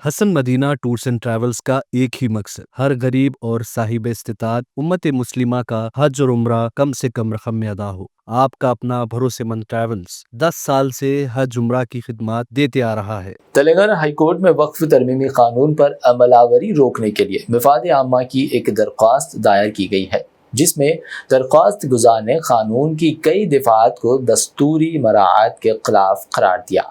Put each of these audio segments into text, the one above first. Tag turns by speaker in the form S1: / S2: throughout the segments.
S1: Hasan Madina tours and travels का एक ही मकसद हर गरीब और साहिब इस्तिताअत उम्मत मुस्लिमा का हज और उम्रा कम से कम रकम में अदा हो। आपका अपना भरोसेमंद ट्रैवल्स 10 साल से हज उम्रा की खिदमत देते आ रहा है।
S2: तेलंगाना हाई कोर्ट में वक्फ तरमीमी कानून पर अमलावरी रोकने के लिए मफाद आमा की एक दरख्वास्त दायर की गई है, जिसमें दरख्वास्त गुजार ने कानून की कई दफात को दस्तूरी मराहत के खिलाफ करार दिया।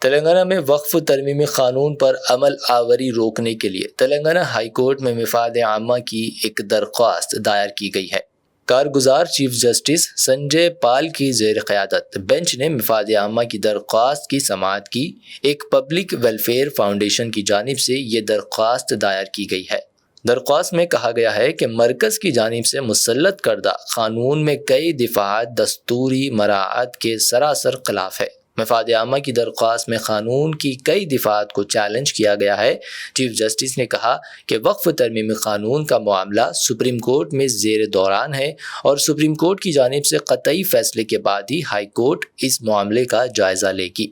S2: तेलंगाना में वक्फ तरमीमी कानून पर अमल आवरी रोकने के लिए तेलंगाना हाई कोर्ट में मफाद आमा की एक दरख्वास्त दायर की गई है। कारगुजार चीफ जस्टिस संजय पाल की ज़ेर क़यादत बेंच ने मफाद आमा की दरख्वास्त की समाअत की। एक पब्लिक वेलफेयर फाउंडेशन की जानिब से ये दरख्वास्त दायर की गई है। दरख्वास्त में कहा गया है कि मरकज़ की जानिब से मुसल्लत करदा कानून में कई दफात दस्तूरी मराहत के सरासर खिलाफ है। मफाद आमा की दरख्वास्त में कानून की कई दफात को चैलेंज किया गया है। चीफ जस्टिस ने कहा कि वक्फ तरमीमी कानून का मामला सुप्रीम कोर्ट में ज़ेर दौरान है और सुप्रीम कोर्ट की जानिब से क़तई फैसले के बाद ही हाई कोर्ट इस मामले का जायज़ा लेगी।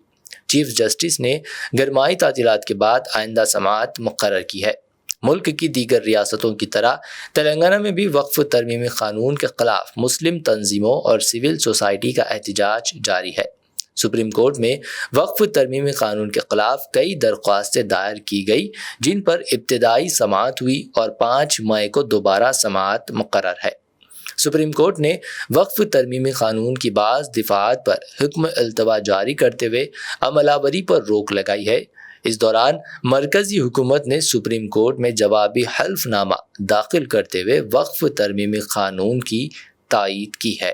S2: चीफ जस्टिस ने गरमाई तातीलात के बाद आइंदा समाअत मुकर्रर की है। मुल्क की दीगर रियासतों की तरह तेलंगाना में भी वक्फ तरमीमी कानून के खिलाफ मुस्लिम तंजीमों और सिविल सोसाइटी का एहतजाज जारी है। सुप्रीम कोर्ट में वक्फ तरमीमी कानून के खिलाफ कई दरख्वास्तें दायर की गई, जिन पर इब्तिदाई समाअत हुई और 5 मई को दोबारा समाअत मुकर्रर है। सुप्रीम कोर्ट ने वक्फ तरमीमी कानून की बाज़ दफात पर हुक्म इल्तवा जारी करते हुए अमलावरी पर रोक लगाई है। इस दौरान मरकज़ी हुकूमत ने सुप्रीम कोर्ट में जवाबी हल्फनामा दाखिल करते हुए वक्फ तरमीमी कानून की तायीद की है।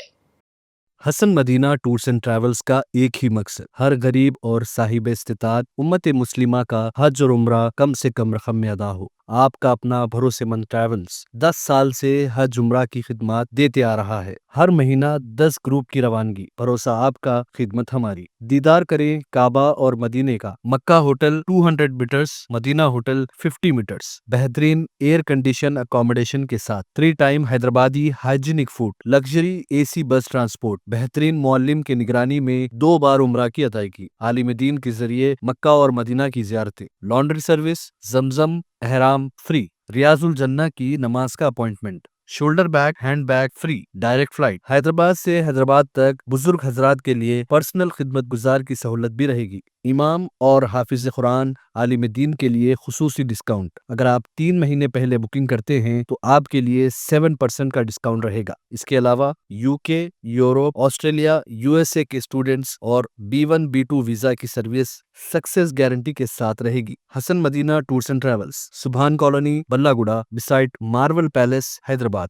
S1: Hasan Madina tours and travels का एक ही मकसद हर गरीब और साहिब इस्तिताअत उम्मत मुस्लिमा का हज और उम्रा कम से कम रकम में अदा हो। आपका अपना भरोसेमंद ट्रैवल्स 10 साल से हज उम्रा की खिदमत देते आ रहा है। हर महीना 10 ग्रुप की रवानगी, भरोसा आपका, खिदमत हमारी। दीदार करें काबा और मदीने का। Makkah hotel 200 metres, Madina hotel 50 metres, बेहतरीन एयर कंडीशन अकोमोडेशन के साथ 3 टाइम हैदराबादी hygienic food, luxury AC bus transport, बेहतरीन मुअल्लिम की निगरानी में 2 बार उम्रा की अदायगी, आलिम दीन के जरिए मक्का और मदीना की ज़ियारतें, लॉन्ड्री सर्विस, जमजम एहराम फ्री, रियाजुल जन्ना की नमाज का appointment, shoulder bag hand bag free, direct flight, Hyderabad से हैदराबाद तक बुजुर्ग हजरात के लिए पर्सनल खिदमत गुजार की सहूलत भी रहेगी। इमाम और हाफिज कुरान आलिम दीन के लिए खुसूसी डिस्काउंट। अगर आप 3 महीने पहले बुकिंग करते हैं तो आपके लिए 7% का डिस्काउंट रहेगा। इसके अलावा यूके, यूरोप, ऑस्ट्रेलिया, यूएसए के स्टूडेंट्स और B1 B2 वीजा की सर्विस सक्सेस गारंटी के साथ रहेगी। Hasan Madina tours and travels, Subhan colony, Ballaguda, beside Marvel Palace, Hyderabad.